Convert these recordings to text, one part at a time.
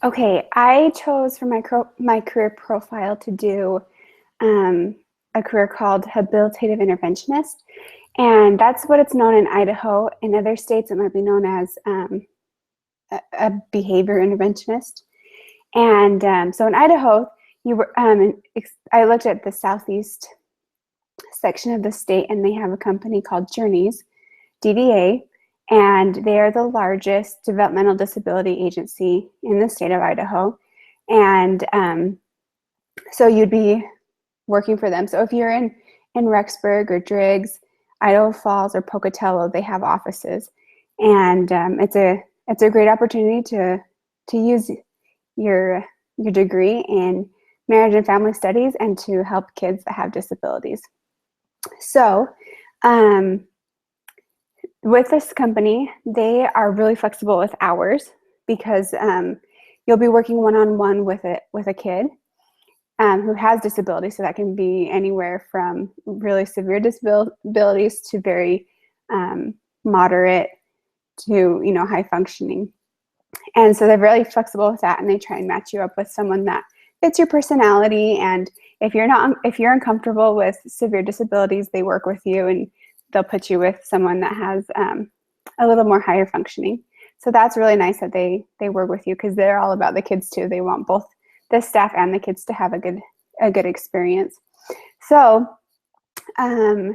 Okay, I chose for my career profile to do a career called Habilitative Interventionist, and that's what it's known in Idaho. In other states, it might be known as a behavior interventionist. And so in Idaho, I looked at the southeast section of the state, and they have a company called Journeys, DDA, and they are the largest developmental disability agency in the state of Idaho. And so you'd be working for them. So if you're in Rexburg or Driggs, Idaho Falls or Pocatello, they have offices, and it's a great opportunity to use your degree in marriage and family studies and to help kids that have disabilities. So with this company, they are really flexible with hours because you'll be working one-on-one with a kid who has disabilities. So that can be anywhere from really severe disabilities to very moderate to high functioning. And so they're really flexible with that, and they try and match you up with someone that fits your personality. And if you're uncomfortable with severe disabilities, they work with you and they'll put you with someone that has a little more higher functioning. So that's really nice that they work with you, because they're all about the kids too. They want both the staff and the kids to have a good experience. So the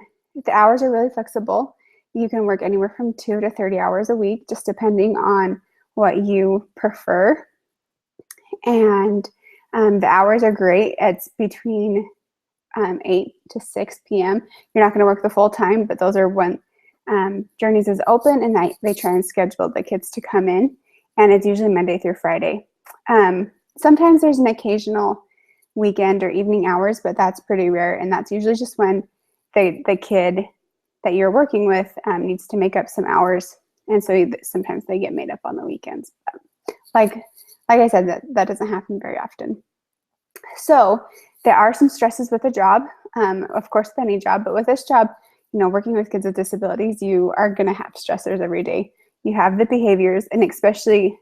hours are really flexible. You can work anywhere from 2 to 30 hours a week, just depending on what you prefer. And the hours are great. It's between 8 to 6 p.m. You're not going to work the full time, but those are when Journeys is open, and they try and schedule the kids to come in. And it's usually Monday through Friday. Sometimes there's an occasional weekend or evening hours, but that's pretty rare. And that's usually just when the kid that you're working with needs to make up some hours. And so sometimes they get made up on the weekends. But like I said, that doesn't happen very often. So there are some stresses with the job, of course, with any job, but with this job, working with kids with disabilities, you are going to have stressors every day. You have the behaviors, and especially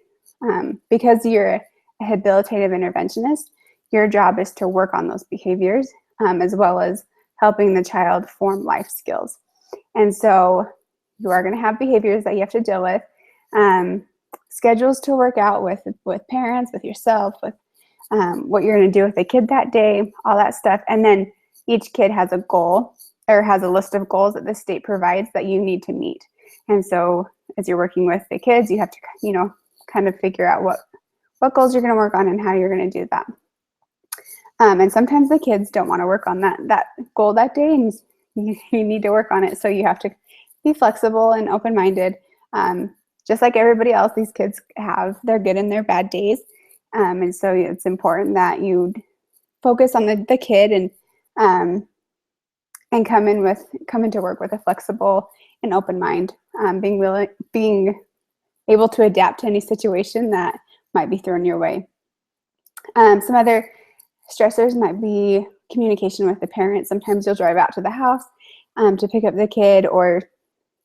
because you're a habilitative interventionist, your job is to work on those behaviors as well as helping the child form life skills. And so you are going to have behaviors that you have to deal with, schedules to work out with parents, with yourself, with what you're going to do with the kid that day, all that stuff. And then each kid has a goal or has a list of goals that the state provides that you need to meet. And so as you're working with the kids, you have to, kind of figure out what goals you're going to work on and how you're going to do that. And sometimes the kids don't want to work on that goal that day, and you need to work on it. So you have to be flexible and open-minded. Just like everybody else, these kids have their good and their bad days. And so it's important that you focus on the kid and come into work with a flexible and open mind, being able to adapt to any situation that might be thrown your way. Some other stressors might be communication with the parents. Sometimes you'll drive out to the house to pick up the kid, or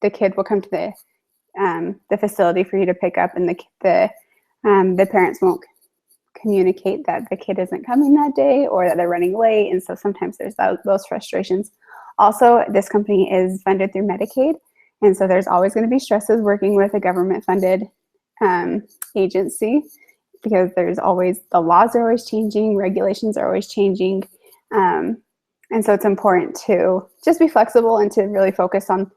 the kid will come to the facility for you to pick up, and the parents won't communicate that the kid isn't coming that day or that they're running late. And so sometimes there's those frustrations. Also, this company is funded through Medicaid, and so there's always going to be stresses working with a government-funded agency, because the laws are always changing, regulations are always changing. And so it's important to just be flexible and to really focus on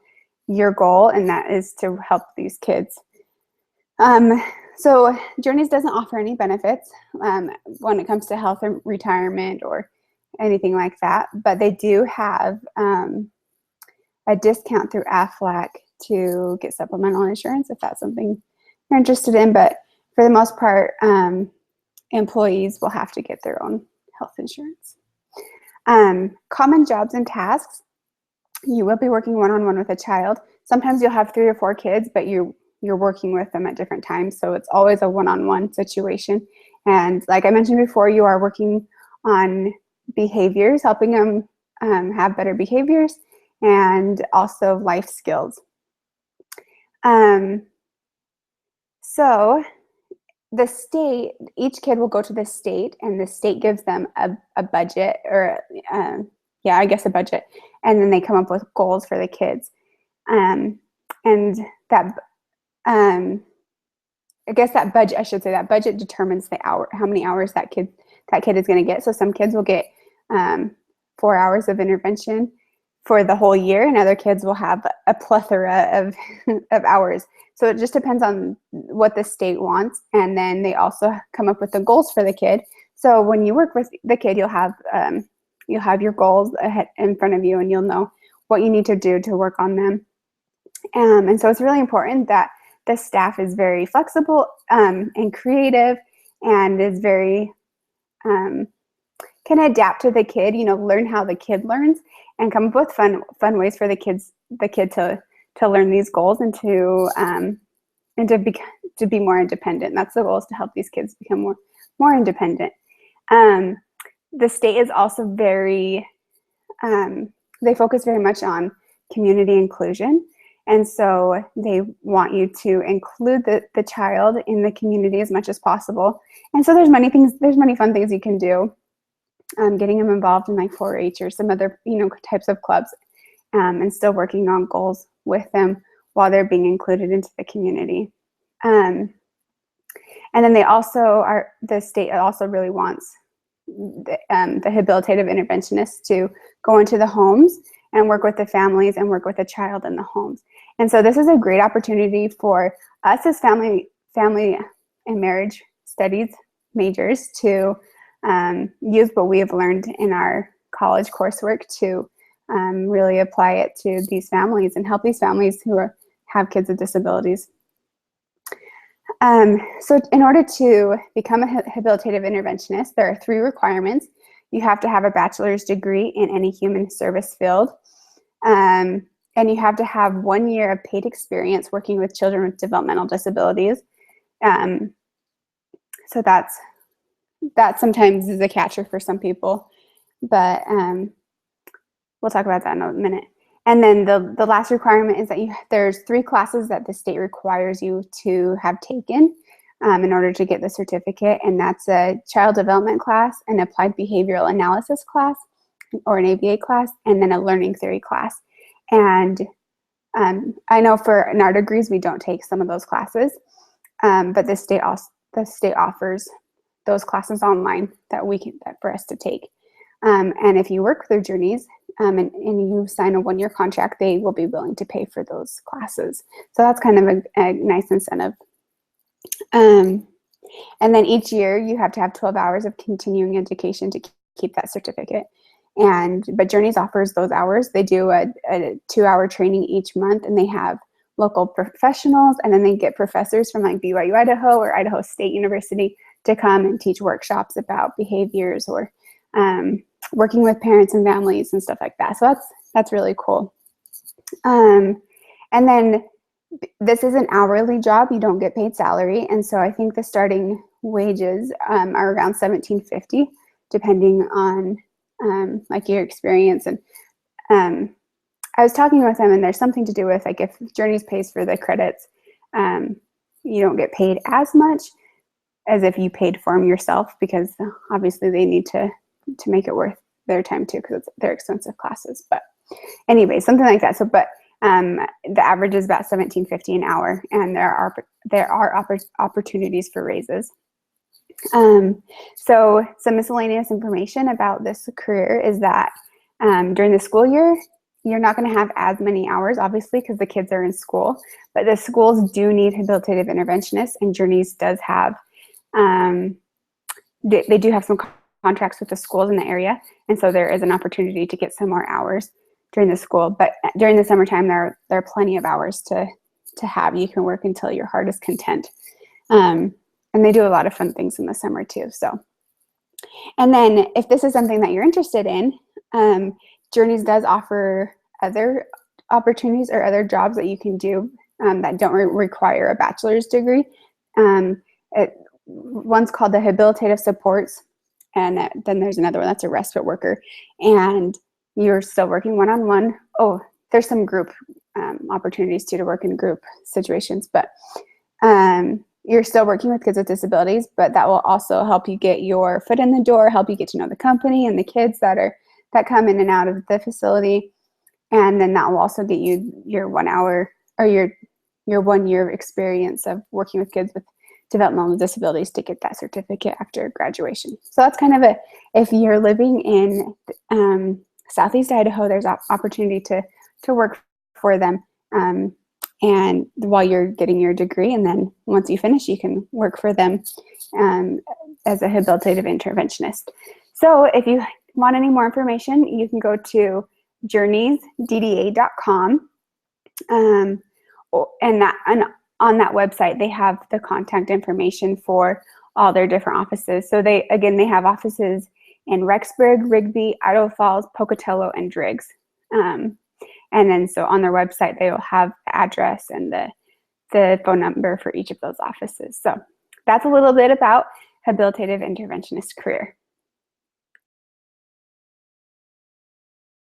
your goal, and that is to help these kids. So Journeys doesn't offer any benefits when it comes to health and retirement or anything like that, but they do have a discount through AFLAC to get supplemental insurance if that's something you're interested in. But for the most part, employees will have to get their own health insurance. Common jobs and tasks. You will be working one-on-one with a child. Sometimes you'll have 3 or 4 kids, but you're working with them at different times. So it's always a one-on-one situation. And like I mentioned before, you are working on behaviors, helping them have better behaviors, and also life skills. So the state, each kid will go to the state, and the state gives them a budget, or yeah, I guess a budget, and then they come up with goals for the kids. And that, I guess that budget, I should say that budget determines the hour, how many hours that kid is going to get. So some kids will get 4 hours of intervention for the whole year, and other kids will have a plethora of of hours. So it just depends on what the state wants, and then they also come up with the goals for the kid. So when you work with the kid, you'll have your goals ahead in front of you, and you'll know what you need to do to work on them. And so it's really important that the staff is very flexible and creative, and is very can adapt to the kid. Learn how the kid learns, and come up with fun ways for the kid to learn these goals, and to be more independent. That's the goal, is to help these kids become more independent. The state is also very they focus very much on community inclusion. And so they want you to include the child in the community as much as possible. And so there's many fun things you can do. Getting them involved in like 4-H or some other, types of clubs, and still working on goals with them while they're being included into the community. And then the state also really wants the habilitative interventionists to go into the homes and work with the families and work with the child in the homes. And so this is a great opportunity for us as family and marriage studies majors to use what we have learned in our college coursework to really apply it to these families and help these families who have kids with disabilities. So in order to become a habilitative interventionist, there are 3 requirements. You have to have a bachelor's degree in any human service field. And you have to have 1 year of paid experience working with children with developmental disabilities. So that sometimes is a catcher for some people, but we'll talk about that in a minute. And then the last requirement is that there's 3 classes that the state requires you to have taken in order to get the certificate, and that's a child development class, an applied behavioral analysis class, or an ABA class, and then a learning theory class. And I know in our degrees we don't take some of those classes, but the state offers those classes online that for us to take. And if you work through Journeys and you sign a 1-year contract, they will be willing to pay for those classes. So that's kind of a nice incentive. And then each year you have to have 12 hours of continuing education to keep that certificate. But Journeys offers those hours. They do a 2-hour training each month, and they have local professionals, and then they get professors from like BYU Idaho or Idaho State University to come and teach workshops about behaviors or working with parents and families and stuff like that. So that's really cool. And then this is an hourly job. You don't get paid salary, and so I think the starting wages are around $17.50, depending on like your experience. And I was talking with them, and there's something to do with like if Journeys pays for the credits, you don't get paid as much as if you paid for them yourself, because obviously they need to make it worth their time too, because they're expensive classes. But anyway, something like that. So, but the average is about $17.50 an hour, and there are opportunities for raises. So some miscellaneous information about this career is that during the school year, you're not going to have as many hours, obviously, because the kids are in school, but the schools do need habilitative interventionists, and Journeys does have, they do have some contracts with the schools in the area, and so there is an opportunity to get some more hours during the school. But during the summertime, there are plenty of hours to have. You can work until your heart is content. And they do a lot of fun things in the summer too. So, and then if this is something that you're interested in, Journeys does offer other opportunities or other jobs that you can do that don't require a bachelor's degree. One's called the habilitative supports, and then there's another one that's a respite worker, and you're still working one-on-one. Oh, there's some group opportunities too, to work in group situations, but you're still working with kids with disabilities, but that will also help you get your foot in the door, help you get to know the company and the kids that come in and out of the facility. And then that will also get you your 1 hour or your 1 year experience of working with kids with developmental disabilities to get that certificate after graduation. So that's kind of if you're living in Southeast Idaho, there's opportunity to work for them. And while you're getting your degree, and then once you finish, you can work for them as a habilitative interventionist. So if you want any more information, you can go to journeysdda.com. And on that website, they have the contact information for all their different offices. So they have offices in Rexburg, Rigby, Idaho Falls, Pocatello, and Driggs. And then so on their website, they will have the address and the phone number for each of those offices. So that's a little bit about habilitative interventionist career.